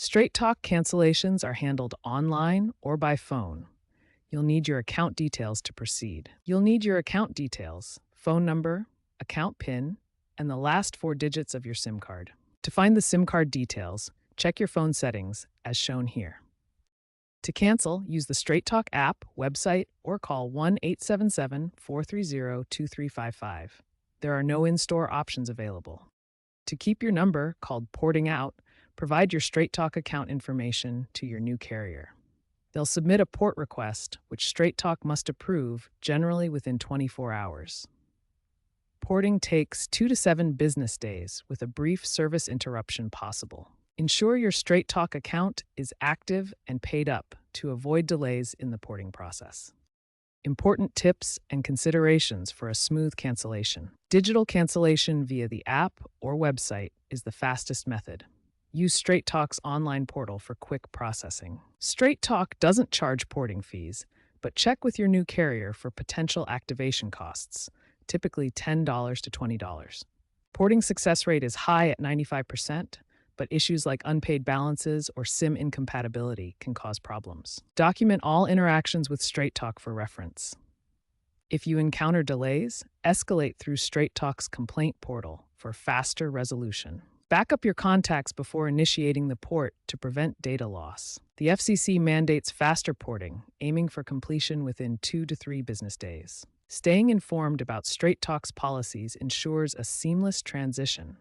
Straight Talk cancellations are handled online or by phone. You'll need your account details to proceed. You'll need your account details, phone number, account PIN, and the last four digits of your SIM card. To find the SIM card details, check your phone settings as shown here. To cancel, use the Straight Talk app, website, or call 1-877-430-2355. There are no in-store options available. To keep your number, called porting out, provide your Straight Talk account information to your new carrier. They'll submit a port request, which Straight Talk must approve, generally within 24 hours. Porting takes 2 to 7 business days, with a brief service interruption possible. Ensure your Straight Talk account is active and paid up to avoid delays in the porting process. Important tips and considerations for a smooth cancellation. Digital cancellation via the app or website is the fastest method. Use Straight Talk's online portal for quick processing. Straight Talk doesn't charge porting fees, but check with your new carrier for potential activation costs, typically $10 to $20. Porting success rate is high at 95%, but issues like unpaid balances or SIM incompatibility can cause problems. Document all interactions with Straight Talk for reference. If you encounter delays, escalate through Straight Talk's complaint portal for faster resolution. Back up your contacts before initiating the port to prevent data loss. The FCC mandates faster porting, aiming for completion within 2 to 3 business days. Staying informed about Straight Talk's policies ensures a seamless transition.